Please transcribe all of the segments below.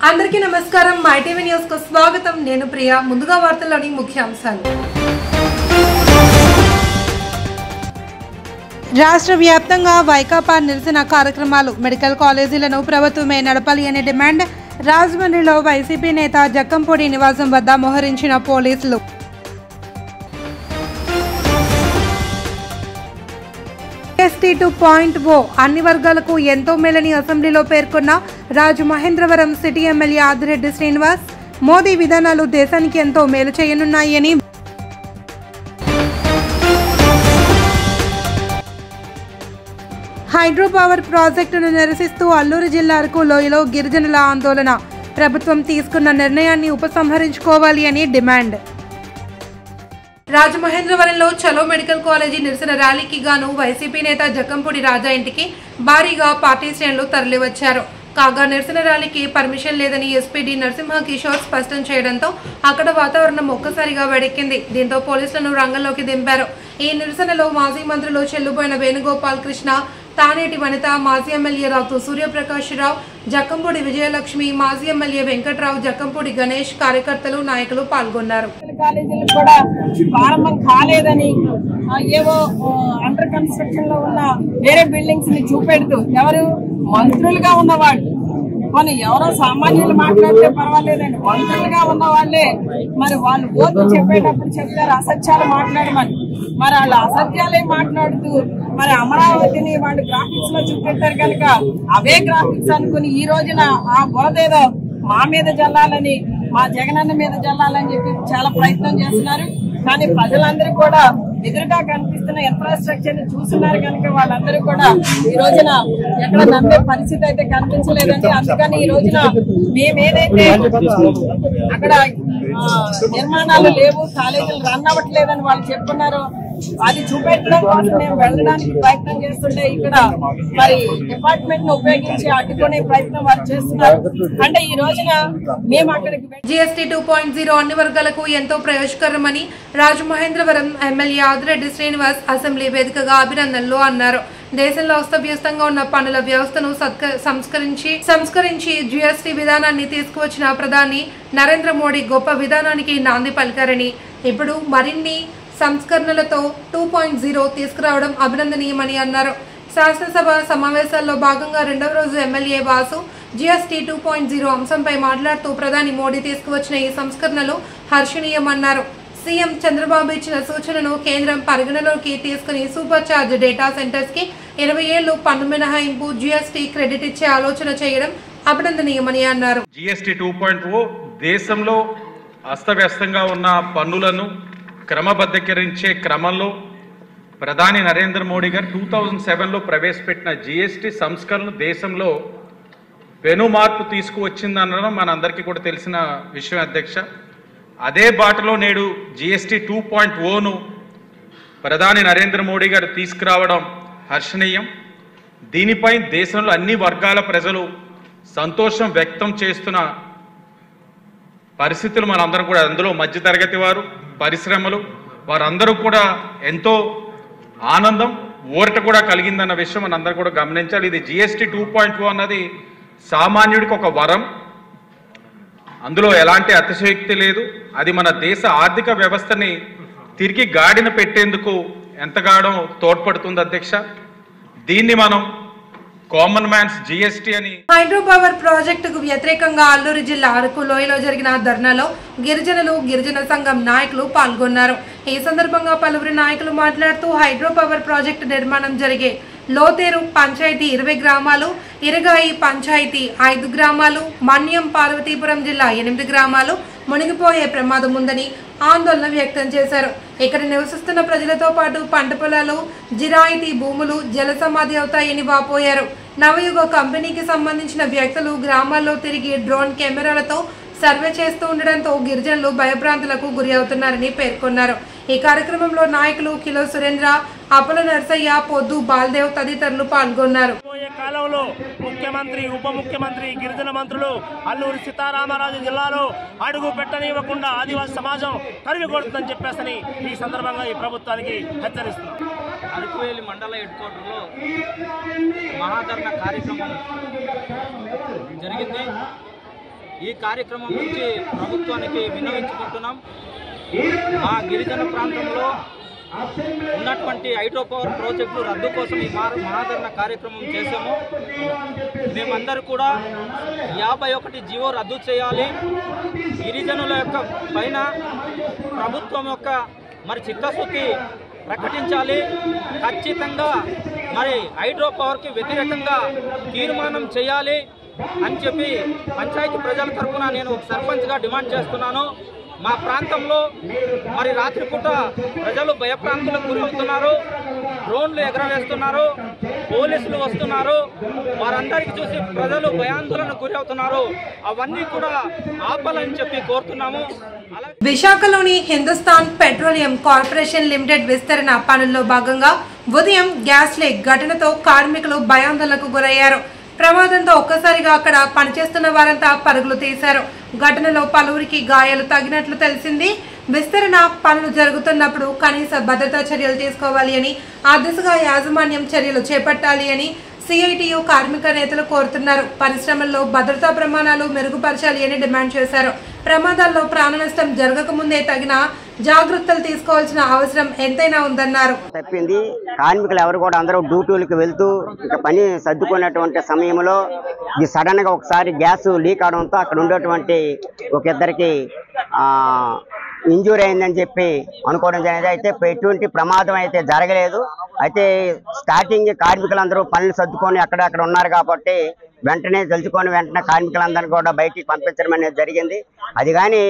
అందరికీ నమస్కారం my TV news కు స్వాగతం నేను ప్రియా ముందుగా వార్తల్లోని ముఖ్యాంశాలు రాష్ట్ర వ్యాప్తంగా వైకాపా నిరసన కార్యక్రమాలు మెడికల్ కాలేజీలను ప్రభుత్వమే నడపాలి అనే డిమాండ్ రాజమండ్రిలో వైసీపీ నేత జక్కంపూడి నివాసం వద్ద మోహరించిన పోలీసులు GST 2.0 అన్ని వర్గాలకు ఎంతో మేలని అసెంబ్లీలో పేర్కొన్న రాజమహేంద్రవరం సిటీ ఎమ్మెల్యే ఆదిరెడ్డి శ్రీనివాస్ మోదీ విధానాలు దేశానికి ఎంతో మేలు చేయనున్నాయని హైడ్రో పవర్ ప్రాజెక్టును నిరసిస్తూ అల్లూరు జిల్లా అరకు లోయలో గిరిజనుల ఆందోళన ప్రభుత్వం తీసుకున్న నిర్ణయాన్ని ఉపసంహరించుకోవాలి అని డిమాండ్ రాజమహేంద్రవరంలో చలో మెడికల్ కాలేజీ నిరసన ర్యాలీకి గాను వైసీపీ నేత జక్కంపూడి రాజా ఇంటికి భారీగా పార్టీ శ్రేణులు తరలివచ్చారు. కాగా నిరసన ర్యాలీకి పర్మిషన్ లేదని ఎస్పీడీ నరసింహ కిషోర్ స్పష్టం చేయడంతో అక్కడ వాతావరణం ఒక్కసారిగా వేడెక్కింది. దీంతో పోలీసులను రంగంలోకి దింపారు. ఈ నిరసనలో మాజీ మంత్రులు చెల్లుబోయిన వేణుగోపాల్ కృష్ణ, తానేటి వనిత, మాజీ ఎమ్మెల్యే రావు సూర్యప్రకాష్ రావు, జక్కంపూడి విజయలక్ష్మి, మాజీ ఎమ్మెల్యే వెంకట్రావు, జక్కంపూడి గణేష్, కార్యకర్తలు, నాయకులు పాల్గొన్నారు. కాలేజీలు కూడా ప్రారంభం కాలేదని ఏవో అండర్ కన్స్ట్రక్షన్ లో ఉన్న వేరే బిల్డింగ్స్ ని చూపెడుతూ ఎవరు మంత్రులుగా ఉన్నవాళ్ళు కొన్ని ఎవరో సామాన్యులు మాట్లాడితే పర్వాలేదండి, మంత్రులుగా ఉన్న వాళ్ళే మరి వాళ్ళు ఓటు చెప్పేటప్పుడు చెప్తారు అసత్యాలు మాట్లాడమని. మరి వాళ్ళు అసత్యాలే మాట్లాడుతూ మరి అమరావతిని వాళ్ళు గ్రాఫిక్స్ లో చూపెట్టారు కనుక అవే గ్రాఫిక్స్ అనుకుని ఈ రోజున ఆ బురదేదో మా మీద జల్లాలని, మా జగనన్న మీద జల్లాలని చెప్పి చాలా ప్రయత్నం చేస్తున్నారు. కానీ ప్రజలందరూ కూడా ఎదురుగా కనిపిస్తున్న ఇన్ఫ్రాస్ట్రక్చర్ ని చూస్తున్నారు కనుక వాళ్ళందరూ కూడా ఈ రోజున ఎక్కడ నమ్మే పరిస్థితి అయితే కనిపించలేదండి. అందుకని ఈ రోజున మేమేదైతే అక్కడ నిర్మాణాలు లేవు, కాలేజీలు రన్ అవ్వట్లేదని వాళ్ళు చెప్తున్నారో అది చూపెట్టడం కోసం మేము వెళ్ళడానికి ప్రయత్నం చేస్తుంటే ఇక్కడ మరి డిపార్ట్మెంట్ ను ఉపయోగించి అడ్డుకునే ప్రయత్నం వాళ్ళు చేస్తున్నారు. అంటే ఈ రోజున మేము అక్కడికి GST 2.0 అన్ని వర్గాలకు ఎంతో ప్రయోజకరమని రాజమహేంద్రవరం ఎమ్మెల్యే ఆదిరెడ్డి శ్రీనివాస్ అసెంబ్లీ వేదికగా అభినందనలు అన్నారు. దేశంలో అస్తవ్యస్తంగా ఉన్న పన్నుల వ్యవస్థను సంస్కరించి GST విధానాన్ని తీసుకువచ్చిన ప్రధాని నరేంద్ర మోడీ గొప్ప విధానానికి నాంది పలికారని, ఇప్పుడు మరిన్ని సంస్కరణలతో 2.0 తీసుకురావడం అభినందనీయమని అన్నారు. శాసనసభ సమావేశాల్లో భాగంగా రెండవ రోజు ఎమ్మెల్యే వాసు GST 2.0 అంశంపై మాట్లాడుతూ ప్రధాని మోడీ తీసుకువచ్చిన ఈ సంస్కరణలు హర్షణీయమన్నారు. సీఎం చంద్రబాబు ఇచ్చిన సూచనను కేంద్రం పరిగణలోకి తీసుకుని సూపర్ చార్జ్ డేటా సెంటర్స్ కి 20 ఏళ్లు పన్ను మినహాయింపు GST క్రెడిట్ ఇచ్చే ఆలోచన చేయడం అభినందనీయమని అన్నారు. GST 2.0 దేశంలో అస్తవ్యస్తంగా ఉన్న పన్నులను క్రమబద్ధీకరించే క్రమంలో ప్రధాని నరేంద్ర మోడీ గారు 2007లో ప్రవేశపెట్టిన GST సంస్కరణలు దేశంలో పెను మార్పు తీసుకువచ్చిందనడం మనందరికీ కూడా తెలిసిన విషయం అధ్యక్ష. అదే బాటలో నేడు GST 2.0ను ప్రధాని నరేంద్ర మోడీ గారు తీసుకురావడం హర్షణీయం. దీనిపై దేశంలో అన్ని వర్గాల ప్రజలు సంతోషం వ్యక్తం చేస్తున్న పరిస్థితులు మనందరం కూడా, అందులో మధ్యతరగతి వారు, పరిశ్రమలు వారందరూ కూడా ఎంతో ఆనందం, ఊరట కూడా కలిగిందన్న విషయం మనందరూ కూడా గమనించాలి. ఇది GST 2.0 అన్నది సామాన్యుడికి ఒక వరం, అందులో ఎలాంటి అతిశయోక్తి లేదు. అది మన దేశ ఆర్థిక వ్యవస్థని తిరిగి గాడిన పెట్టేందుకు ఎంతగానో తోడ్పడుతుంది అధ్యక్ష. దీన్ని మనం కామన్ మ్యాన్స్ GST అని. హైడ్రో పవర్ ప్రాజెక్టుకు వ్యతిరేకంగా అల్లూరు జిల్లా అరకు లోయలో జరిగిన ధర్నాలో గిరిజనులు, గిరిజన సంఘం నాయకులు పాల్గొన్నారు. ఈ సందర్భంగా పలువురు నాయకులు మాట్లాడుతూ హైడ్రో పవర్ ప్రాజెక్టు నిర్మాణం జరిగే లోతేరు పంచాయతీ 20 గ్రామాలు, ఇరగాయి పంచాయతీ 5 గ్రామాలు, మన్యం పార్వతీపురం జిల్లా 8 గ్రామాలు మునిగిపోయే ప్రమాదం ఉందని ఆందోళన వ్యక్తం చేశారు. ఇక్కడ నివసిస్తున్న ప్రజలతో పాటు పంట పొలాలు, జిరాయితీ భూములు జల సమాధి అవుతాయని వాపోయారు. నవయుగ కంపెనీకి సంబంధించిన వ్యక్తులు గ్రామాల్లో తిరిగి డ్రోన్ కెమెరాలతో సర్వే చేస్తూ ఉండడంతో గిరిజనులు భయభ్రాంతులకు గురి అవుతున్నారని పేర్కొన్నారు. ఈ కార్యక్రమంలో నాయకులు కిలో సురేంద్ర, అపల నర్సయ్య, పొద్దు బాల్దేవ్ తదితరులు పాల్గొన్నారు. కాలంలో ముఖ్యమంత్రి, ఉప ముఖ్యమంత్రి, గిరిజన మంత్రులు అల్లూరి సీతారామరాజు జిల్లాలో అడుగు పెట్టనివ్వకుండా ఆదివాసీ సమాజం కరిగికొడుతుందని చెప్పేసి ఈ సందర్భంగా ఈ ప్రభుత్వానికి హెచ్చరిస్తున్నాం. అరకువేలి మండల హెడ్ క్వార్టర్లో మహాధరణ కార్యక్రమం జరిగింది. ఈ కార్యక్రమం నుంచి ప్రభుత్వానికి విన్నవించుకుంటున్నాం. మా గిరిజన ప్రాంతంలో ఉన్నటువంటి హైడ్రో పవర్ ప్రాజెక్టులు రద్దు కోసం ఈ మహాధరణ కార్యక్రమం చేశాము. మేమందరూ కూడా 51 జీవో రద్దు చేయాలి. గిరిజనుల యొక్క పైన ప్రభుత్వం యొక్క చిత్తశుద్ధి ప్రకటించాలి. ఖచ్చితంగా హైడ్రో పవర్కి వ్యతిరేకంగా తీర్మానం చేయాలి అని చెప్పి పంచాయతీ ప్రజల తరఫున నేను సర్పంచ్గా డిమాండ్ చేస్తున్నాను. మా ప్రాంతంలో రాత్రిపూట ప్రజలు భయప్రాంతులకు గురవుతున్నారు. డ్రోన్లు ఎగరవేస్తున్నారు, పోలీసులు వస్తున్నారు. వారందరికీ చూసి ప్రజలు భయాందోళనకు గురవుతున్నారు. అవన్నీ కూడా ఆపాలని చెప్పి కోరుతున్నాము. విశాఖలోని హిందుస్థాన్ పెట్రోలియం కార్పొరేషన్ లిమిటెడ్ విస్తరణ పనుల్లో భాగంగా ఉదయం గ్యాస్ లీక్ ఘటనతో కార్మికులు భయాందోళనకు గురయ్యారు. ప్రమాదంతో ఒక్కసారిగా అక్కడ పనిచేస్తున్న వారంతా పరుగులు తీశారు. ఘటనలో పలువురికి గాయాలు తగినట్లు తెలిసింది. విస్తరణ పనులు జరుగుతున్నప్పుడు కనీస భద్రతా చర్యలు తీసుకోవాలి అని, ఆ దిశగా యాజమాన్యం చర్యలు చేపట్టాలి అని సిఐటియు కార్మిక నేతలు కోరుతున్నారు. పరిశ్రమల్లో భద్రతా ప్రమాణాలు మెరుగుపరచాలి అని డిమాండ్ చేశారు. ప్రమాదాల్లో ప్రాణ నష్టం జరగకముందే తగిన జాగ్రత్తలు తీసుకోవాల్సిన అవసరం ఎంతైనా ఉందన్నారు. చెప్పింది కార్మికులు ఎవరు కూడా అందరూ డ్యూటీలకు వెళ్తూ ఇక పని సర్దుకునేటువంటి సమయంలో ఇది సడన్ గా ఒకసారి గ్యాస్ లీక్ అవడంతో అక్కడ ఉండేటువంటి ఒక ఇద్దరికి ఇంజూరీ అయిందని చెప్పి అనుకోవడం జరిగింది. అయితే ఎటువంటి ప్రమాదం అయితే జరగలేదు. అయితే స్టార్టింగ్ కార్మికులందరూ పనులు సర్దుకొని అక్కడ ఉన్నారు కాబట్టి వెంటనే తెలుసుకొని వెంటనే కార్మికులందరినీ కూడా బయటికి పంపించడం అనేది జరిగింది. అది కానీ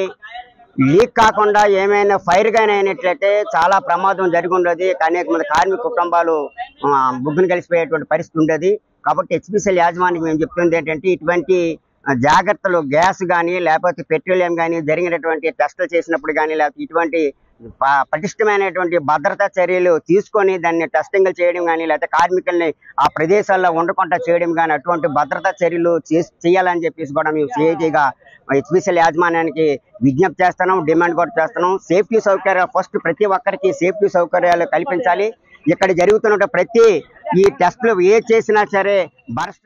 లీక్ కాకుండా ఏమైనా ఫైర్ గానీ అయినట్లయితే చాలా ప్రమాదం జరిగి ఉండేది. అనేక మంది కార్మిక కుటుంబాలు బుగ్గును కలిసిపోయేటువంటి పరిస్థితి ఉండేది. కాబట్టి హెచ్పిసిఎల్ యాజమాన్యం మేము చెప్తుంది ఏంటంటే ఇటువంటి జాగ్రత్తలు గ్యాస్ కానీ లేకపోతే పెట్రోలియం కానీ జరిగినటువంటి టెస్టులు చేసినప్పుడు కానీ లేకపోతే ఇటువంటి పటిష్టమైనటువంటి భద్రతా చర్యలు తీసుకొని దాన్ని టెస్టింగ్లు చేయడం కానీ లేకపోతే కార్మికుల్ని ఆ ప్రదేశాల్లో ఉండకుండా చేయడం కానీ అటువంటి భద్రతా చర్యలు చేయాలని చెప్పేసి కూడా మేము సిఐటిగా హెచ్పిసిఎల్ యాజమాన్యానికి విజ్ఞప్తి చేస్తున్నాం, డిమాండ్ కూడా చేస్తున్నాం. సేఫ్టీ సౌకర్యాలు ఫస్ట్ ప్రతి ఒక్కరికి సేఫ్టీ సౌకర్యాలు కల్పించాలి. ఇక్కడ జరుగుతున్న ప్రతి ఈ టెస్టులు ఏ చేసినా సరే.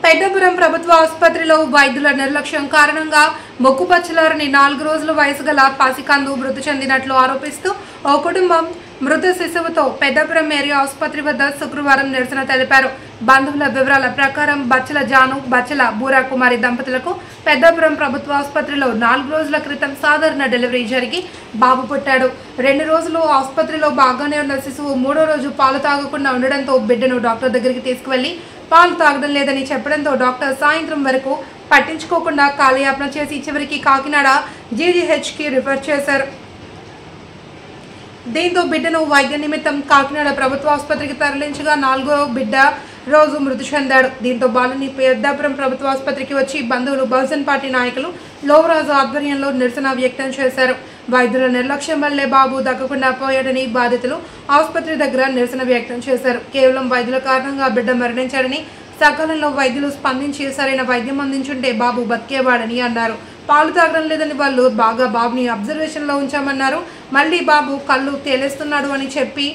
పెద్దపురం ప్రభుత్వ ఆసుపత్రిలో వైద్యుల నిర్లక్ష్యం కారణంగా మొక్కుపచ్చలారని 4 రోజుల వయసు గల పసికందు మృతి చెందినట్లు ఆరోపిస్తూ ఓ కుటుంబం మృత శిశువుతో పెద్దపురం ఏరియా ఆసుపత్రి వద్ద శుక్రవారం నిరసన తెలిపారు. బంధువుల వివరాల ప్రకారం బచ్చల జాను, బచ్చల బూరా కుమారి దంపతులకు పెద్దపురం ప్రభుత్వ ఆసుపత్రిలో 4 రోజుల క్రితం సాధారణ డెలివరీ జరిగి బాబు పుట్టాడు. 2 రోజులు ఆసుపత్రిలో బాగానే ఉన్న శిశువు 3వ రోజు పాలు తాగకుండా ఉండడంతో బిడ్డను డాక్టర్ దగ్గరికి తీసుకువెళ్లి పాలు తాగడం లేదని చెప్పడంతో డాక్టర్ సాయంత్రం వరకు పట్టించుకోకుండా కాలయాపన చేసి చివరికి కాకినాడ జీజీహెచ్కి రిఫర్ చేశారు. దీంతో బిడ్డను వైద్య నిమిత్తం కాకినాడ ప్రభుత్వ ఆసుపత్రికి తరలించగా 4వ బిడ్డ రోజు మృతి చెందాడు. దీంతో బాలుని పెద్దాపురం ప్రభుత్వ ఆసుపత్రికి వచ్చి బంధువులు బహుజన్ పార్టీ నాయకులు లోవరాజు ఆధ్వర్యంలో నిరసన వ్యక్తం చేశారు. వైద్యుల నిర్లక్ష్యం వల్లే బాబు దక్కకుండా పోయాడని బాధితులు ఆసుపత్రి దగ్గర నిరసన వ్యక్తం చేశారు. కేవలం వైద్యుల కారణంగా బిడ్డ మరణించాడని, సకాలంలో వైద్యులు స్పందించి సరైన వైద్యం అందించుంటే బాబు బతికేవాడని అన్నారు. పాలు తాగడం లేదని వాళ్ళు బాబుని అబ్జర్వేషన్లో ఉంచామన్నారు. మళ్ళీ బాబు కళ్ళు తేలేస్తున్నాడు అని చెప్పి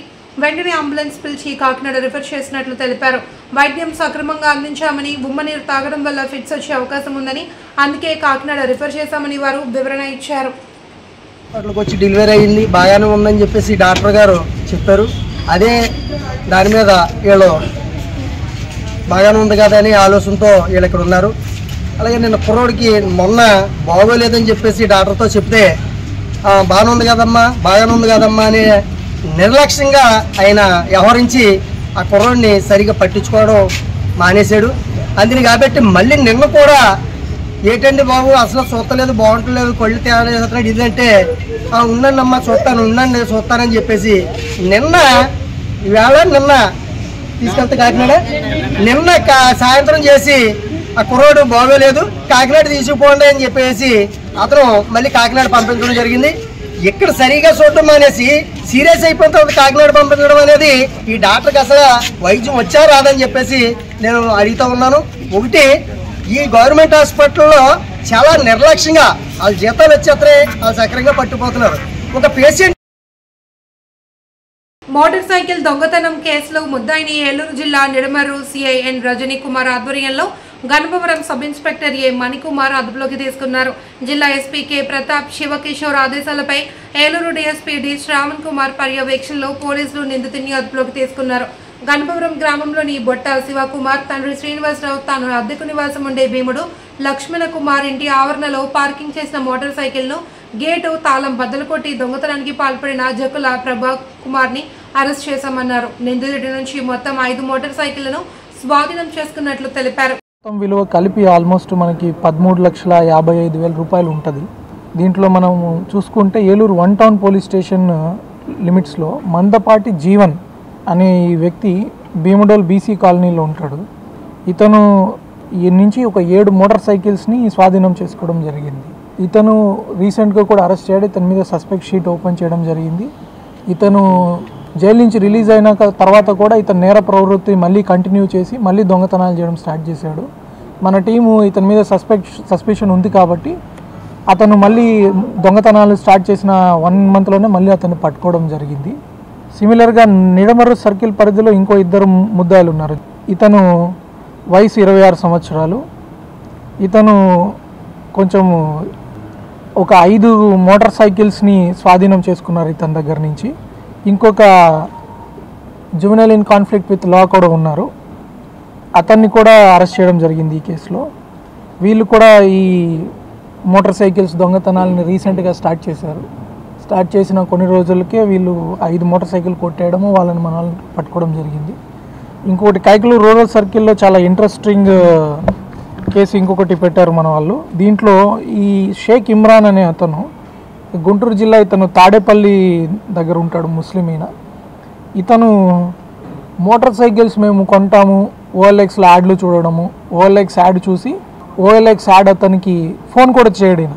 వెంటనే అంబులెన్స్ పిలిచి కాకినాడ రిఫర్ చేసినట్లు తెలిపారు. వైద్యం సక్రమంగా అందించామని, ఉమ్మనీరు తాగడం వల్ల ఫిట్స్ వచ్చే అవకాశం ఉందని, అందుకే కాకినాడ రిఫర్ చేశామని వారు వివరణ ఇచ్చారు. అట్లకి వచ్చి డెలివరీ అయ్యింది, బాగానే ఉందని చెప్పేసి డాక్టర్ గారు చెప్పారు. అదే దాని మీద వీళ్ళు బాగానే ఉంది కదా అని ఆలోచనతో వీళ్ళు ఇక్కడ ఉన్నారు. అలాగే నిన్న కుర్రోడికి మొన్న బాగోలేదని చెప్పేసి డాక్టర్తో చెప్తే బాగానే ఉంది కదమ్మా అని నిర్లక్ష్యంగా ఆయన వ్యవహరించి ఆ కుర్రోడిని సరిగా పట్టించుకోవడం మానేశాడు. అందుని కాబట్టి మళ్ళీ నిన్న కూడా ఏంటండి బాబు అసలు చూస్తలేదు, బాగుంటలేదు, కళ్ళు తేడా ఇదంటే ఉండండి అమ్మా చూస్తానని చెప్పేసి నిన్న తీసుకెళ్తే కాకినాడ నిన్న సాయంత్రం చేసి ఆ కుర్రోడు బాగోలేదు కాకినాడ తీసుకుపోండి అని చెప్పేసి అతను మళ్ళీ కాకినాడ పంపించడం జరిగింది. ఇక్కడ సరిగా చూడటం మానేసి సీరియస్ అయిపోయిన తర్వాత కాకినాడ పంపించడం అనేది ఈ డాక్టర్కి అసలు వైద్యం వచ్చా రాదని చెప్పేసి నేను అడుగుతూ ఉన్నాను. ఒకటి, ఈ గవర్నమెంట్ హాస్పిటల్లో చాలా నిర్లక్ష్యంగా వాళ్ళ జీతాలు వచ్చేస్తే వాళ్ళు సక్రంగా పట్టుకుపోతున్నారు. ఒక పేషెంట్ మోటార్ సైకిల్ దొంగతనం కేసులో ముద్దాయిని ఏలూరు జిల్లా నిడమర్రు సిఐ ఎన్ రజనీ కుమార్ ఆధ్వర్యంలో Ganapavaram sub inspector A Manikumar అదుపులోకి తీసుకున్నారు. జిల్లా ఎస్పీ కె ప్రతాప్ శివకిషోర్ ఆదేశాలపై ఏలూరు డీఎస్పీ డి శ్రావణ్ కుమార్ పర్యవేక్షణలో పోలీసులు నిందితుడిని అదుపులోకి తీసుకున్నారు. గణపవరం గ్రామంలోని బొట్ట శివకుమార్ తండ్రి శ్రీనివాసరావు తాను అద్దెకు నివాసం ఉండే భీముడు లక్ష్మణ కుమార్ ఇంటి ఆవరణలో పార్కింగ్ చేసిన మోటార్ సైకిల్ను గేటు తాళం బద్దలు కొట్టి దొంగతనానికి పాల్పడిన జకుల ప్రభా కుమార్ని అరెస్ట్ చేశామన్నారు. నిందితుడి నుంచి మొత్తం 5 మోటార్ సైకిళ్లను స్వాధీనం చేసుకున్నట్లు తెలిపారు. మొత్తం విలువ కలిపి ఆల్మోస్ట్ మనకి 13,55,000 రూపాయలు ఉంటుంది. దీంట్లో మనం చూసుకుంటే ఏలూరు 1 టౌన్ పోలీస్ స్టేషన్ లిమిట్స్లో మందపాటి జీవన్ అనే ఈ వ్యక్తి భీముడోల్ బీసీ కాలనీలో ఉంటాడు. ఇతను ఈ నుంచి ఒక 7 మోటార్ సైకిల్స్ని స్వాధీనం చేసుకోవడం జరిగింది. ఇతను రీసెంట్గా కూడా అరెస్ట్ చేయడం, ఇతని మీద సస్పెక్ట్ షీట్ ఓపెన్ చేయడం జరిగింది. ఇతను జైలు నుంచి రిలీజ్ అయిన తర్వాత కూడా ఇతను నేర ప్రవృత్తి మళ్ళీ కంటిన్యూ చేసి మళ్ళీ దొంగతనాలు చేయడం స్టార్ట్ చేశాడు. మన టీము ఇతని మీద సస్పెషన్ ఉంది కాబట్టి అతను మళ్ళీ దొంగతనాలు స్టార్ట్ చేసిన 1 మంత్లోనే మళ్ళీ అతన్ని పట్టుకోవడం జరిగింది. సిమిలర్గా నిడమర్రు సర్కిల్ పరిధిలో ఇంకో 2 ముద్దాయిలు ఉన్నారు. ఇతను వయసు 26 సంవత్సరాలు. ఇతను కొంచెం ఒక 5 మోటార్ సైకిల్స్ని స్వాధీనం చేసుకున్నారు ఇతని దగ్గర నుంచి. ఇంకొక juvenile in conflict with law కూడా ఉన్నారు. అతన్ని కూడా అరెస్ట్ చేయడం జరిగింది ఈ కేసులో. వీళ్ళు కూడా ఈ మోటార్ సైకిల్స్ దొంగతనాలని రీసెంట్గా స్టార్ట్ చేశారు. స్టార్ట్ చేసిన కొన్ని రోజులకే వీళ్ళు 5 మోటార్ సైకిల్ కొట్టేయడము, వాళ్ళని మనల్ని పట్టుకోవడం జరిగింది. ఇంకొకటి కైకలూరు రూరల్ సర్కిల్లో చాలా ఇంట్రెస్టింగ్ కేసు ఇంకొకటి పెట్టారు మన వాళ్ళు. దీంట్లో ఈ షేక్ ఇమ్రాన్ అనే అతను గుంటూరు జిల్లా, ఇతను తాడేపల్లి దగ్గర ఉంటాడు, ముస్లిం ఈయన. ఇతను మోటార్ సైకిల్స్ మేము కొంటాము ఓఎల్ఎక్స్లో యాడ్లు చూడడము, ఓఎల్ఎక్స్ యాడ్ చూసి ఓఎల్ఎక్స్ యాడ్ అతనికి ఫోన్ కూడా చేయడం,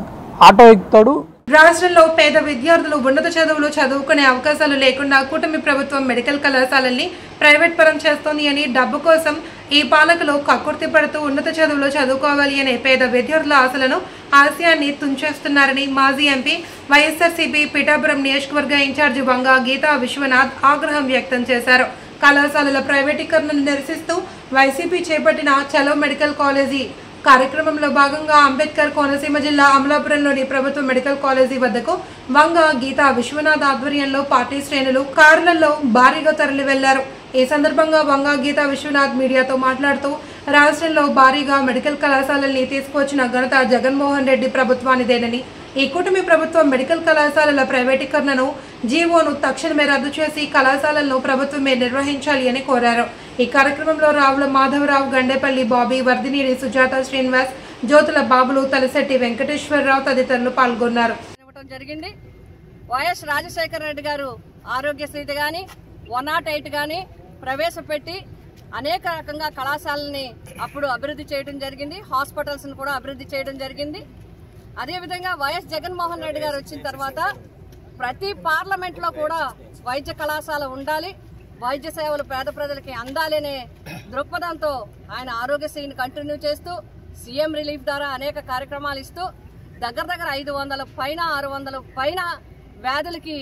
ఆటో ఎక్కుతాడు. రాష్ట్రంలో పేద విద్యార్థులు ఉన్నత చదువులు చదువుకునే అవకాశాలు లేకుండా కూటమి ప్రభుత్వం మెడికల్ కళాశాలల్ని ప్రైవేట్ పరం చేస్తోంది అని డబ్బు కోసం ఈ పాలకులు కక్కుర్తి పడుతూ ఉన్నత చదువులు చదువుకోవాలి అనే పేద విద్యార్థుల ఆశయాన్ని తుంచేస్తున్నారని మాజీ ఎంపీ వైఎస్ఆర్సీపీ పిఠాపురం నియోజకవర్గ ఇన్ఛార్జి వంగ గీతా విశ్వనాథ్ ఆగ్రహం వ్యక్తం చేశారు. కళాశాలల ప్రైవేటీకరణను నిరసిస్తూ వైసీపీ చేపట్టిన చలో మెడికల్ కాలేజీ కార్యక్రమంలో భాగంగా అంబేద్కర్ కోనసీమ జిల్లా అమలాపురంలోని ప్రభుత్వ మెడికల్ కాలేజీ వద్దకు వంగ గీతా విశ్వనాథ్ ఆధ్వర్యంలో పార్టీ శ్రేణులు కారులలో భారీగా తరలి వెళ్లారు. ఈ సందర్భంగా వంగ గీతా విశ్వనాథ్ మీడియాతో మాట్లాడుతూ రాష్ట్రంలో భారీగా మెడికల్ కళాశాలల్ని తీసుకొచ్చిన ఘనత జగన్మోహన్ రెడ్డి ప్రభుత్వానిదేనని, ఈ కూటమి ప్రభుత్వం మెడికల్ కళాశాలల ప్రైవేటీకరణను జీవోను తక్షణమే రద్దు చేసి కళాశాలలను ప్రభుత్వమే నిర్వహించాలి అని కోరారు. ఈ కార్యక్రమంలో రావుల మాధవరావు, గండేపల్లి బాబీ, వర్ధినేని సుజాత, శ్రీనివాస్, జ్యోతుల బాబులు, తలశెట్టి వెంకటేశ్వరరావు తదితరులు పాల్గొన్నారు. జరిగింది. వైఎస్ రాజశేఖర రెడ్డి గారు ఆరోగ్యశ్రీ కానీ 108 కానీ ప్రవేశపెట్టి అనేక రకంగా కళాశాలని అప్పుడు అభివృద్ధి చేయడం జరిగింది. హాస్పిటల్స్ను కూడా అభివృద్ధి చేయడం జరిగింది. అదేవిధంగా వైఎస్ జగన్మోహన్ రెడ్డి గారు వచ్చిన తర్వాత ప్రతి పార్లమెంట్లో కూడా వైద్య కళాశాల ఉండాలి, వైద్య సేవలు పేద ప్రజలకి అందాలి అనే దృక్పథంతో ఆయన ఆరోగ్యశ్రీని కంటిన్యూ చేస్తూ సీఎం రిలీఫ్ ద్వారా అనేక కార్యక్రమాలు ఇస్తూ దగ్గర 500 పైన 600 పైన వ్యాధులకి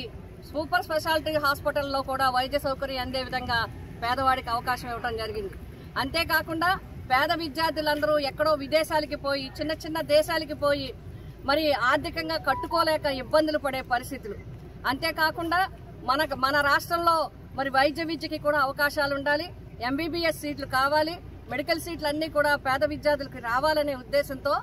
సూపర్ స్పెషాలిటీ హాస్పిటల్లో కూడా వైద్య సౌకర్యం అందే విధంగా పేదవాడికి అవకాశం ఇవ్వడం జరిగింది. అంతేకాకుండా పేద విద్యార్థులందరూ ఎక్కడో విదేశాలకి పోయి చిన్న చిన్న దేశాలకి పోయి మరి ఆర్థికంగా కట్టుకోలేక ఇబ్బందులు పడే పరిస్థితులు. అంతేకాకుండా మన రాష్ట్రంలో మరి వైద్య విద్యకి కూడా అవకాశాలు ఉండాలి, ఎంబీబీఎస్ సీట్లు కావాలి, మెడికల్ సీట్లు అన్నీ కూడా పేద విద్యార్థులకు రావాలనే ఉద్దేశంతో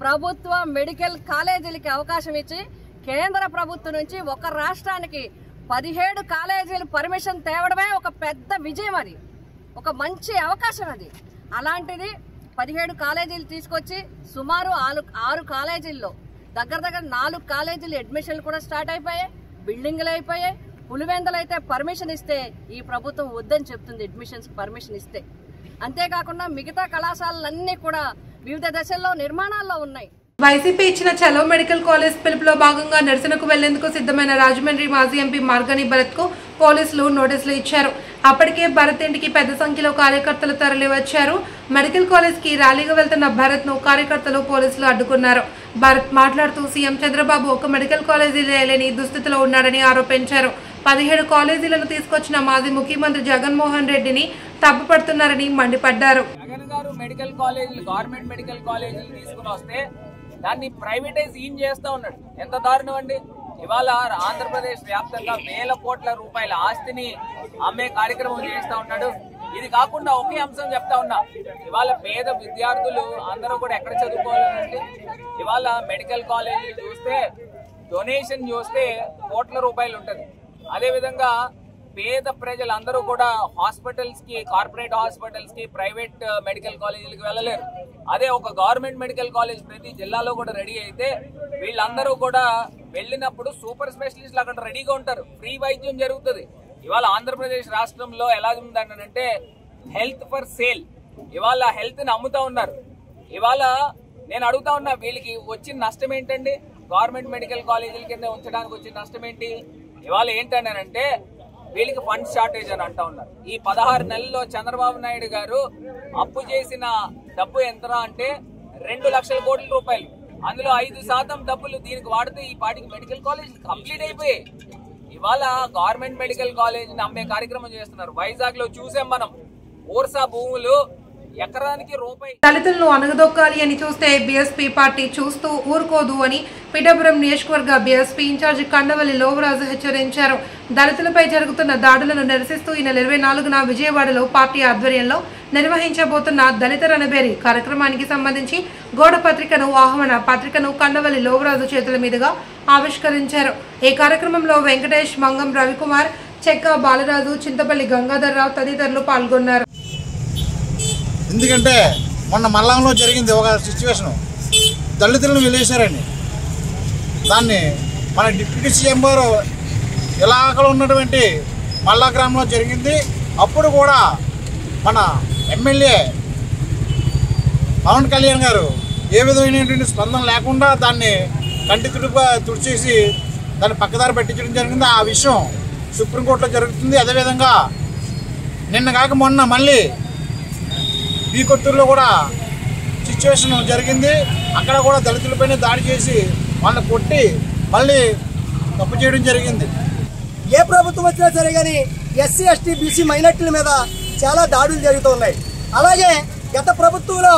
ప్రభుత్వ మెడికల్ కాలేజీలకి అవకాశం ఇచ్చి కేంద్ర ప్రభుత్వం నుంచి ఒక రాష్ట్రానికి 17 కాలేజీలు పర్మిషన్ తేవడమే ఒక పెద్ద విజయం. అది ఒక మంచి అవకాశం. అది అలాంటిది 17 కాలేజీలు తీసుకొచ్చి సుమారు 6 కాలేజీల్లో దగ్గర 4 కాలేజీలు అడ్మిషన్లు కూడా స్టార్ట్ అయిపోయాయి, బిల్డింగ్లు అయిపోయాయి. పులివెందులు అయితే పర్మిషన్ ఇస్తే ఈ ప్రభుత్వం వద్దని చెప్తుంది అడ్మిషన్స్ పర్మిషన్ ఇస్తే. అంతేకాకుండా మిగతా కళాశాలలన్నీ కూడా వివిధ దశల్లో నిర్మాణాల్లో ఉన్నాయి. వైసీపీ ఇచ్చిన చలో మెడికల్ కాలేజ్ పిలుపులో భాగంగా నిరసనకు వెళ్లేందుకు సిద్ధమైన రాజమండ్రి మాజీ ఎంపీ మార్గని భరత్ కు పోలీసులు నోటీసులు ఇచ్చారు. అప్పటికే భరత్ ఇంటికి పెద్ద సంఖ్యలో కార్యకర్తలు తరలి వచ్చారు. మెడికల్ కాలేజ్ కి ర్యాలీగా వెళ్తున్న భరత్ ను కార్యకర్తలు పోలీసులు అడ్డుకున్నారు. భరత్ మాట్లాడుతూ సీఎం చంద్రబాబు ఒక మెడికల్ కాలేజీ లేని దుస్థితిలో ఉన్నాడని ఆరోపించారు. 17 కాలేజీలను తీసుకొచ్చిన మాజీ ముఖ్యమంత్రి జగన్మోహన్ రెడ్డిని తప్పుపడుతున్నారని మండిపడ్డారు. జగన్ గారు మెడికల్ కాలేజీలు, గవర్నమెంట్ మెడికల్ కాలేజీలు తీసుకుని వస్తే దాన్ని ప్రైవేటైజ్ చేస్తూ ఉన్నాడు. ఎంత దారుణం అండి! ఇవాళ ఆంధ్రప్రదేశ్ వ్యాప్తంగా వేల కోట్ల రూపాయల ఆస్తిని అమ్మే కార్యక్రమం చేస్తూ ఉన్నాడు. ఇది కాకుండా ఒకే అంశం చెప్తా ఉన్నా, ఇవాళ పేద విద్యార్థులు అందరూ కూడా ఎక్కడ చదువుకోవాలంటే, ఇవాళ మెడికల్ కాలేజీలు చూస్తే డొనేషన్ చూస్తే కోట్ల రూపాయలు ఉంటుంది. అదేవిధంగా పేద ప్రజలందరూ కూడా హాస్పిటల్స్ కి, కార్పొరేట్ హాస్పిటల్స్ కి, ప్రైవేట్ మెడికల్ కాలేజీలకు వెళ్ళలేరు. అదే ఒక గవర్నమెంట్ మెడికల్ కాలేజ్ ప్రతి జిల్లాలో కూడా రెడీ అయితే వీళ్ళందరూ కూడా వెళ్ళినప్పుడు సూపర్ స్పెషలిస్టులు అక్కడ రెడీగా ఉంటారు, ఫ్రీ వైద్యం జరుగుతుంది. ఇవాళ ఆంధ్రప్రదేశ్ రాష్ట్రంలో ఎలా ఉందంటే హెల్త్ ఫర్ సేల్, ఇవాళ హెల్త్ ని అమ్ముతా ఉన్నారు. ఇవాళ నేను అడుగుతా ఉన్నా, వీళ్ళకి వచ్చిన నష్టం ఏంటండి? గవర్నమెంట్ మెడికల్ కాలేజీల కింద ఉంచడానికి వచ్చిన నష్టం ఏంటి? ఇవాళ ఏంటంటే వీళ్ళకి ఫండ్ షార్టేజ్ అని అంటా ఉన్నారు. ఈ 16 నెలల్లో చంద్రబాబు నాయుడు గారు అప్పు చేసిన డబ్బు ఎంత అంటే 2 లక్షల కోట్ల రూపాయలు. అందులో 5% డబ్బులు దీనికి వాడితే ఈ పాటికి మెడికల్ కాలేజ్ కంప్లీట్ అయిపోయాయి. ఇవాళ గవర్నమెంట్ మెడికల్ కాలేజ్ అమ్మే కార్యక్రమం చేస్తున్నారు. వైజాగ్ లో చూసాం మనం, ఓర్సా భూములు ఎకరానికి రూపాయి. దళితులను అణగదొక్కాలి అని చూస్తే బీఎస్పీ పార్టీ చూస్తూ ఊరుకోదు అని పిఠాపురం నియోజకవర్గ బీఎస్పీ ఇన్ఛార్జి కండవల్లి లోవరాజు హెచ్చరించారు. దళితులపై జరుగుతున్న దాడులను నిరసిస్తూ ఈ నెల 24న విజయవాడలో పార్టీ ఆధ్వర్యంలో నిర్వహించబోతున్న దళిత రణబేరి కార్యక్రమానికి సంబంధించి గోడ పత్రికను, ఆహ్వాన పత్రికను కండవల్లి లోవరాజు చేతుల మీదుగా ఆవిష్కరించారు. ఈ కార్యక్రమంలో వెంకటేష్, మంగం రవికుమార్, చెక్క బాలరాజు, చింతపల్లి గంగాధర్రావు తదితరులు పాల్గొన్నారు. ఎందుకంటే మొన్న మల్లంలో జరిగింది ఒక సిచ్యువేషను, దళితులను వెలేశారండి. దాన్ని మన డిప్యూటీ సీఎం గారు ఇలాకలో ఉన్నటువంటి మల్లా గ్రామంలో జరిగింది. అప్పుడు కూడా మన ఎమ్మెల్యే పవన్ కళ్యాణ్ గారు ఏ విధమైనటువంటి స్పందన లేకుండా దాన్ని కంటితుడుగా తుడిచేసి దాన్ని పక్కదారి పట్టించడం జరిగింది. ఆ విషయం సుప్రీంకోర్టులో జరుగుతుంది. అదేవిధంగా నిన్న కాక మొన్న మళ్ళీ ఈ కొత్తూరులో కూడా సిచ్యువేషన్ జరిగింది. అక్కడ కూడా దళితులపైన దాడి చేసి వాళ్ళని కొట్టి మళ్ళీ తప్పు చేయడం జరిగింది. ఏ ప్రభుత్వం వచ్చినా సరే కానీ ఎస్సీ, ఎస్టీ, బీసీ మైనార్టీల మీద చాలా దాడులు జరుగుతూ ఉన్నాయి. అలాగే గత ప్రభుత్వంలో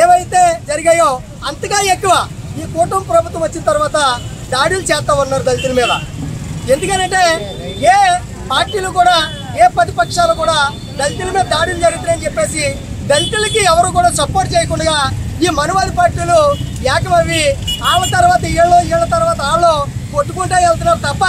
ఏవైతే జరిగాయో అంతగా ఎక్కువ ఈ కూటమి ప్రభుత్వం వచ్చిన తర్వాత దాడులు చేస్తూ ఉన్నారు దళితుల మీద. ఎందుకనంటే ఏ పార్టీలు కూడా, ఏ ప్రతిపక్షాలు కూడా దళితుల మీద దాడులు జరుగుతున్నాయని చెప్పేసి దళితులకి ఎవరు కూడా సపోర్ట్ చేయకుండా ఈ మనువాది పార్టీలు ఏకమవి వాళ్ళ తర్వాత వీళ్ళ తర్వాత వాళ్ళు కొట్టుకుంటూ వెళ్తున్నారు తప్ప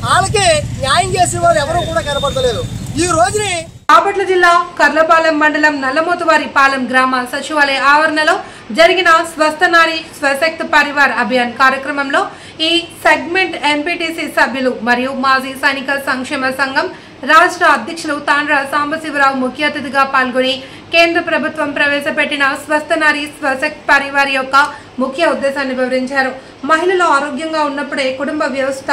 వాళ్ళకి న్యాయం చేసేవారు ఎవరు కూడా కనపడతలేదు. ఈ రోజుని బాపట్ల జిల్లా కర్లపాలెం మండలం నల్లమోతువారిపాలెం గ్రామ సచివాలయ ఆవరణలో జరిగిన స్వస్థ నారీ స్వశక్తి పరివార్ అభియాన్ కార్యక్రమంలో ఈ సెగ్మెంట్ ఎంపీటీసీ సభ్యులు మరియు మాజీ సైనిక సంక్షేమ సంఘం రాష్ట్ర అధ్యక్షులు తాండ్ర సాంబశివరావు ముఖ్య అతిథిగా పాల్గొని కేంద్ర ప్రభుత్వం ప్రవేశపెట్టిన స్వస్థ నారీ స్వశక్తి పరివార్ యొక్క ముఖ్య ఉద్దేశాన్ని వివరించారు. మహిళలు ఆరోగ్యంగా ఉన్నప్పుడే కుటుంబ వ్యవస్థ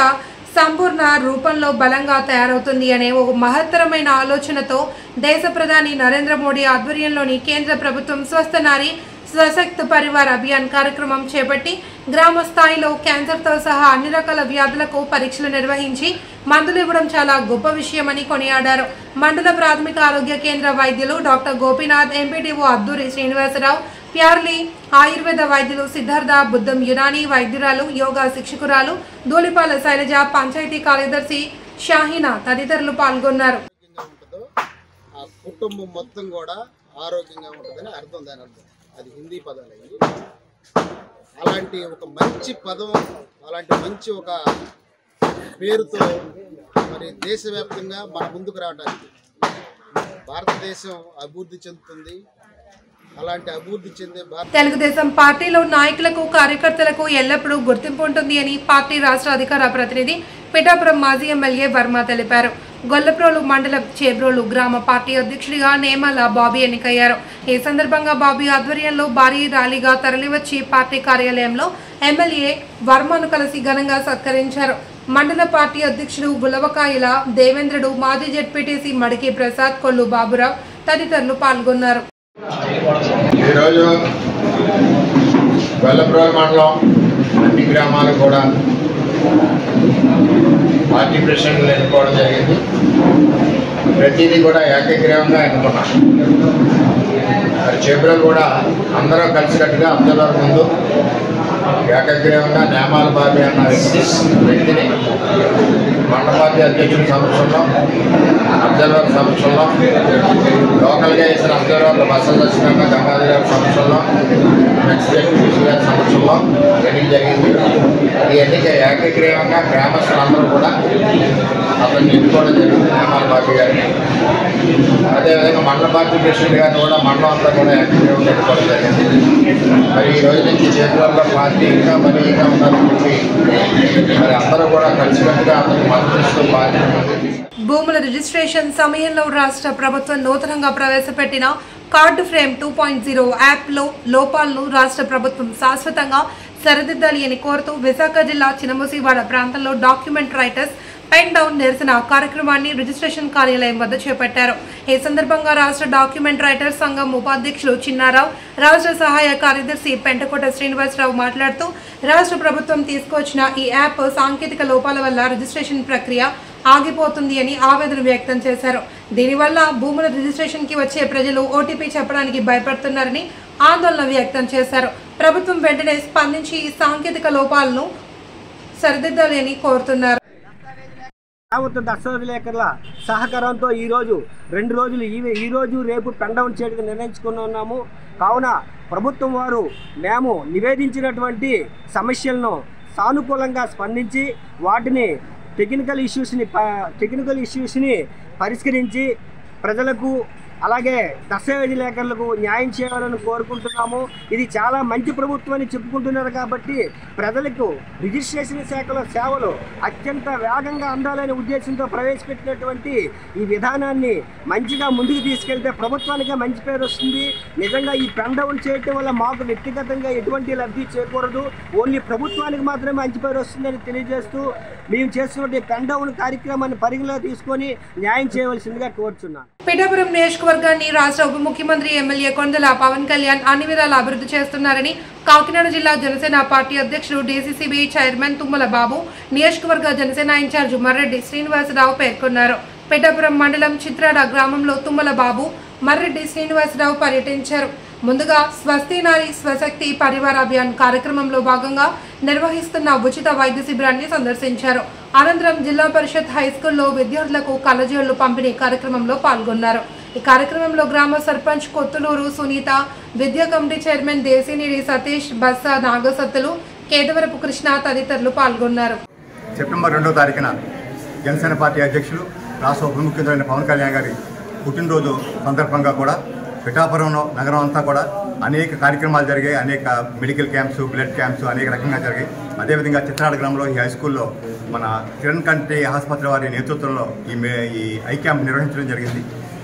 సంపూర్ణ రూపంలో బలంగా తయారవుతుంది అనే ఒక మహత్తరమైన ఆలోచనతో దేశ ప్రధాని నరేంద్ర మోడీ ఆధ్వర్యంలోని కేంద్ర ప్రభుత్వం స్వస్థ నారీ స్వశక్తి పరివార్ అభియాన్ కార్యక్రమం చేపట్టి గ్రామ స్థాయిలో క్యాన్సర్తో సహా అన్ని రకాల వ్యాధులకు పరీక్షలు నిర్వహించి మందులు ఇవ్వడం చాలా గొప్ప విషయమని కొనియాడారు. మండల ప్రాథమిక ఆరోగ్య కేంద్ర వైద్యులు డాక్టర్ గోపీనాథ్, ఎంపీటీఓ అద్దూరి శ్రీనివాసరావు, ప్యార్లీ ఆయుర్వేద వైద్యులు సిద్ధార్థ, బుద్ధం యునానీ వైద్యురాలు, యోగా శిక్షకురాలు ధూళిపాల శైలజ, పంచాయతీ కార్యదర్శి షాహీనా తదితరులు పాల్గొన్నారు. కుటుంబం మొత్తం కూడా ఆరోగ్యంగా ఉంటుందని అర్థం. దాని అర్థం అది హిందీ పదాలు అయ్యి. అలాంటి ఒక మంచి పదం, అలాంటి మంచి ఒక పేరుతో మరి దేశవ్యాప్తంగా మన ముందుకు రావడానికి భారతదేశం అభివృద్ధి చెందుతుంది. అలాంటి అభివృద్ధి చెందే తెలుగుదేశం పార్టీలో నాయకులకు, కార్యకర్తలకు ఎల్లప్పుడూ గుర్తింపు ఉంటుంది అని పార్టీ రాష్ట్ర అధికార ప్రతినిధి పిఠాపురం మాజీ ఎమ్మెల్యే వర్మ తెలిపారు. గొల్లప్రోలు మండలం చేబ్రోలు గ్రామ పార్టీ అధ్యక్షుడిగా నేమాల బాబీ ఎన్నికయ్యారు. ఈ సందర్భంగా బాబీ ఆధ్వర్యంలో భారీ ర్యాలీగా తరలివచ్చి పార్టీ కార్యాలయంలో ఎమ్మెల్యే వర్మను కలిసి ఘనంగా సత్కరించారు. మండల పార్టీ అధ్యక్షుడు గులవకాయల దేవేంద్రుడు, మాజీ జెడ్పీటీసీ మడికి ప్రసాద్, కొల్లు బాబురావు తదితరులు పాల్గొన్నారు. ఈరోజు గొల్లప్రోలు మండలం అన్ని గ్రామాలు కూడా పార్టీ ప్రెసిడెంట్లు ఎన్నుకోవడం జరిగింది. ప్రతిదీ కూడా ఏకగ్రీవంగా ఎన్నుకున్నాం. మరి చేపలు కూడా అందరూ కలిసికట్టుగా అబ్జర్వర్ ముందు ఏకగ్రీవంగా నేమాల బాబీ అన్న వ్యక్తిని మండల పార్టీ అధ్యక్షుడి సమక్షంలో అబ్జర్వర్ సమక్షంలో లోకల్గా వేసిన అబ్జర్వర్లు బసల లక్ష్మణ గంగాధర్ గారి సమక్షంలో ఎగ్జిక్యూటివ్ గారి సమక్షంలో ఎన్నిక జరిగింది. ఈ ఎన్నిక ఏకగ్రీవంగా గ్రామస్తులందరూ కూడా అతన్ని ఎన్నుకోవడం జరిగింది నేమాల బాబీ గారిని. అదేవిధంగా మండల పార్టీ ప్రెసిడెంట్ గారిని కూడా మండలం అంతా కూడా ఏకగ్రీవంగా ఎన్నుకోవడం జరిగింది. మరి ఈ రోజు నుంచి చేతుల్లో పార్టీ ఇంకా బలీయంగా ఉండాలని మరి అందరూ కూడా కలిసికట్టుగా అతను మద్దతు పార్టీ భూముల రిజిస్ట్రేషన్ సమయంలో రాష్ట్ర ప్రభుత్వం నూతనంగా ప్రవేశపెట్టిన కార్డు ఫ్రేమ్ 2.0 యాప్లో లోపాలను రాష్ట్ర ప్రభుత్వం శాశ్వతంగా సరిదిద్దాలి అని కోరుతూ విశాఖ జిల్లా చినముసివాడ ప్రాంతంలో డాక్యుమెంట్ రైటర్స్ పెన్ డౌన్ నిరసన కార్యక్రమాన్ని రిజిస్ట్రేషన్ కార్యాలయం వద్ద చేపట్టారు. ఈ సందర్భంగా రాష్ట్ర డాక్యుమెంట్ రైటర్స్ సంఘం ఉపాధ్యక్షులు చిన్నారావు, రాష్ట్ర సహాయ కార్యదర్శి పెంటకోట శ్రీనివాసరావు మాట్లాడుతూ రాష్ట్ర ప్రభుత్వం తీసుకొచ్చిన ఈ యాప్ సాంకేతిక లోపాల వల్ల రిజిస్ట్రేషన్ ప్రక్రియ ఆగిపోతుంది అని ఆవేదన వ్యక్తం చేశారు. దీనివల్ల భూముల రిజిస్ట్రేషన్కి వచ్చే ప్రజలు ఓటీపీ చెప్పడానికి భయపడుతున్నారని ఆందోళన వ్యక్తం చేశారు. ప్రభుత్వం వెంటనే స్పందించి ఈ సాంకేతిక లోపాలను సరిదిద్దాలి అని కోరుతున్నారు. ప్రభుత్వ దస్తవేజులేకరుల సహకారంతో ఈరోజు 2 రోజులు ఈరోజు రేపు పెన్ డౌన్ చేయడానికి నిర్ణయించుకుని ఉన్నాము. కావున ప్రభుత్వం వారు మేము నివేదించినటువంటి సమస్యలను సానుకూలంగా స్పందించి వాటిని టెక్నికల్ ఇష్యూస్ని పరిష్కరించి ప్రజలకు అలాగే దస్తవేజులేకరులకు న్యాయం చేయాలని కోరుకుంటున్నాము. ఇది చాలా మంచి ప్రభుత్వం అని చెప్పుకుంటున్నారు కాబట్టి ప్రజలకు రిజిస్ట్రేషన్ శాఖలో సేవలు అత్యంత వేగంగా అందాలనే ఉద్దేశంతో ప్రవేశపెట్టినటువంటి ఈ విధానాన్ని మంచిగా ముందుకు తీసుకెళ్తే ప్రభుత్వానికి మంచి పేరు వస్తుంది. నిజంగా ఈ పెన్ డౌన్ చేయటం వల్ల మాకు వ్యక్తిగతంగా ఎటువంటి లబ్ధి చేకూరదు, ఓన్లీ ప్రభుత్వానికి మాత్రమే మంచి పేరు వస్తుందని తెలియజేస్తూ మేము చేస్తున్న పెన్ డౌన్ కార్యక్రమాన్ని పరిగణలో తీసుకొని న్యాయం చేయవలసిందిగా కోరుచున్నాను. పిఠాపురం నియోజకవర్గాన్ని రాష్ట్ర ఉప ముఖ్యమంత్రి ఎమ్మెల్యే కొండల పవన్ కళ్యాణ్ అన్ని విధాలా అభివృద్ధి చేస్తున్నారని కాకినాడ జిల్లా జనసేన పార్టీ అధ్యక్షుడు డీసీసీబీ చైర్మన్ తుమ్మల బాబు, నియోజకవర్గ జనసేన ఇన్ఛార్జ్ మర్రెడ్డి శ్రీనివాసరావు పేర్కొన్నారు. పిఠాపురం మండలం చిత్రాడ గ్రామంలో తుమ్మల బాబు, మర్రెడ్డి శ్రీనివాసరావు పర్యటించారు. ముందుగా స్వస్తి నారి స్వశక్తి పరివార అభియాన్ కార్యక్రమంలో భాగంగా నిర్వహిస్తున్న ఉచిత వైద్య శిబిరాన్ని సందర్శించారు. అనంతరం జిల్లా పరిషత్ హైస్కూల్లో విద్యార్థులకు కళ్ళజోళ్లు పంపిణీ కార్యక్రమంలో పాల్గొన్నారు. ఈ కార్యక్రమంలో గ్రామ సర్పంచ్ కొత్తులూరు సునీత, విద్యా కమిటీ చైర్మన్ దేశినేని సతీష్, బస్స నాగసత్తులు, కేదవరపు కృష్ణ తదితరులు పాల్గొన్నారు. సెప్టెంబర్ 2వ తారీఖున జనసేన పార్టీ అధ్యక్షులు రాష్ట్ర ఉప ముఖ్యమంత్రి పవన్ కళ్యాణ్ గారి పుట్టినరోజు సందర్భంగా కూడా పిఠాపురంలో నగరం అంతా కూడా అనేక కార్యక్రమాలు జరిగాయి. అనేక మెడికల్ క్యాంప్స్, బ్లడ్ క్యాంప్స్ అనేక రకంగా జరిగాయి. అదేవిధంగా చిత్రాడ గ్రామంలో ఈ హై స్కూల్లో మన కిరణ్ కంటి ఆసుపత్రి వారి నేతృత్వంలో ఈ ఐ క్యాంప్ నిర్వహించడం జరిగింది.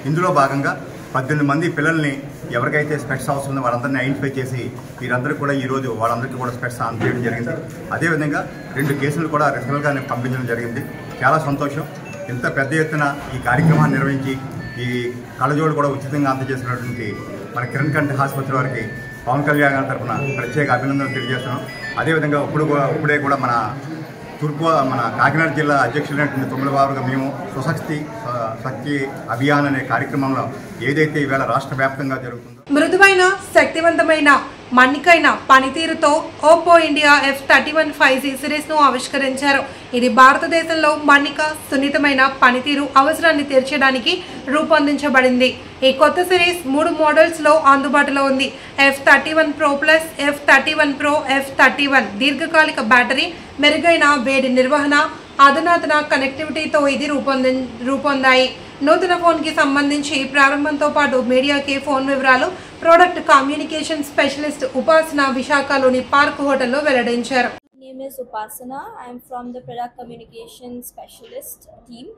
ఇందులో భాగంగా 18 మంది పిల్లల్ని ఎవరికైతే స్పెట్స్ అవసరం ఉందో వాళ్ళందరినీ ఐడెంటిఫై చేసి వీరందరూ కూడా ఈరోజు వాళ్ళందరికీ కూడా స్పెట్స్ అందజేయడం జరిగింది. అదేవిధంగా 2 కేసులు కూడా రిఫరల్గానే పంపించడం జరిగింది. చాలా సంతోషం. ఇంత పెద్ద ఎత్తున ఈ కార్యక్రమాన్ని నిర్వహించి ఈ కళ్ళజోడు కూడా ఉచితంగా అందజేసినటువంటి మన కిరణ్ కంటి ఆసుపత్రి వారికి పవన్ కళ్యాణ్ గారి తరఫున ప్రత్యేక అభినందనలు తెలియజేస్తున్నాం. అదేవిధంగా ఇప్పుడే కూడా మన కాకినాడ జిల్లా అధ్యక్షులైనటువంటి తుమ్మల బాబుగా మేము స్వశక్తి అభియాన్ అనే కార్యక్రమంలో ఏదైతే ఈవేళ రాష్ట్ర వ్యాప్తంగా జరుగుతుందో మృదువైన శక్తివంతమైన మన్నికైన పనితీరుతో ఓప్పో ఇండియా F31 5G సిరీస్ను ఆవిష్కరించారు. ఇది భారతదేశంలో మన్నిక, సున్నితమైన పనితీరు అవసరాన్ని తీర్చడానికి రూపొందించబడింది. ఈ కొత్త సిరీస్ 3 మోడల్స్లో అందుబాటులో ఉంది. F31 Pro Plus, F31 Pro, F31 దీర్ఘకాలిక బ్యాటరీ, మెరుగైన వేడి నిర్వహణ, అధునాతన కనెక్టివిటీతో ఇది రూపొందాయి. నూతన ఫోన్కి సంబంధించి ప్రారంభంతో పాటు మీడియాకి ఫోన్ వివరాలు ప్రోడక్ట్ కమ్యూనికేషన్ స్పెషలిస్ట్ ఉపాసన విశాఖలోని పార్క్ హోటల్లో వెల్లడించారు. My name is Upasana. I am from the product communication specialist team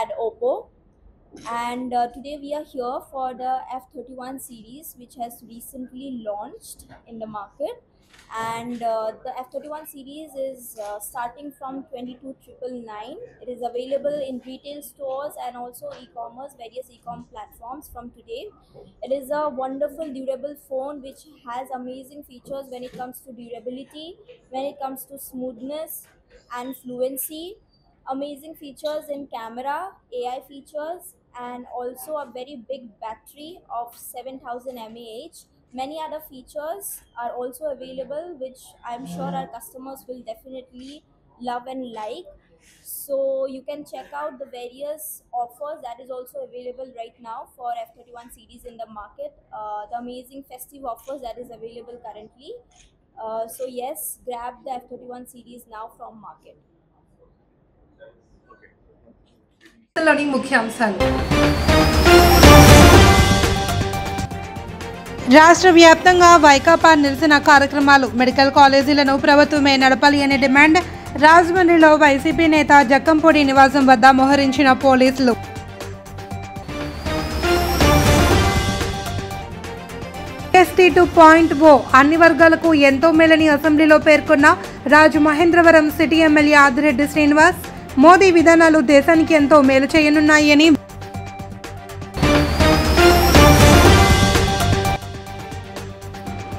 at Oppo, and today we are here for the F31 series which has recently launched in the market. And the F31 series is starting from 22,999. It is available in retail stores and also e-commerce, various e-com platforms from today. It is a wonderful durable phone which has amazing features when it comes to durability, when it comes to smoothness and fluency, amazing features in camera, AI features, and also a very big battery of 7000 mAh. Many other features are also available, which I'm sure our customers will definitely love and like. So you can check out the various offers that is also available right now for F31 series in the market, the amazing festive offers that is available currently. So yes, grab the F31 series now from market. రాష్ట్ర వ్యాప్తంగా వైకాపా నిరసన కార్యక్రమాలు, medical కాలేజీలను ప్రభుత్వమే నడపాలి అనే demand. రాజమండ్రిలో YCP నేత జక్కంపూడి నివాసం వద్ద మోహరించిన పోలీసులు. GST 2.0 అన్ని వర్గాలకు ఎంతో మేలని అసెంబ్లీలో పేర్కొన్న రాజమహేంద్రవరం సిటీ ఎమ్మెల్యే ఆదిరెడ్డి శ్రీనివాస్. మోదీ విధానాలు దేశానికి ఎంతో మేలు చేయనున్నాయని,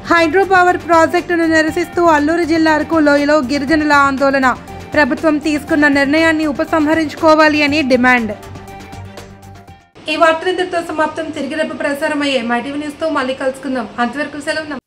హైడ్రో పవర్ ప్రాజెక్టును నిరసిస్తూ అల్లూరు జిల్లా అరకు లోయలో గిరిజనుల ఆందోళన. ప్రభుత్వం తీసుకున్న నిర్ణయాన్ని ఉపసంహరించుకోవాలి అని డిమాండ్. ఈ వార్తలు ఇంతటితో సమాప్తం. తిరిగి రేపు ప్రసారమయ్యే మైటీవీ న్యూస్తో మళ్ళీ కలుసుకుందాం. అంతవరకు సెలవు.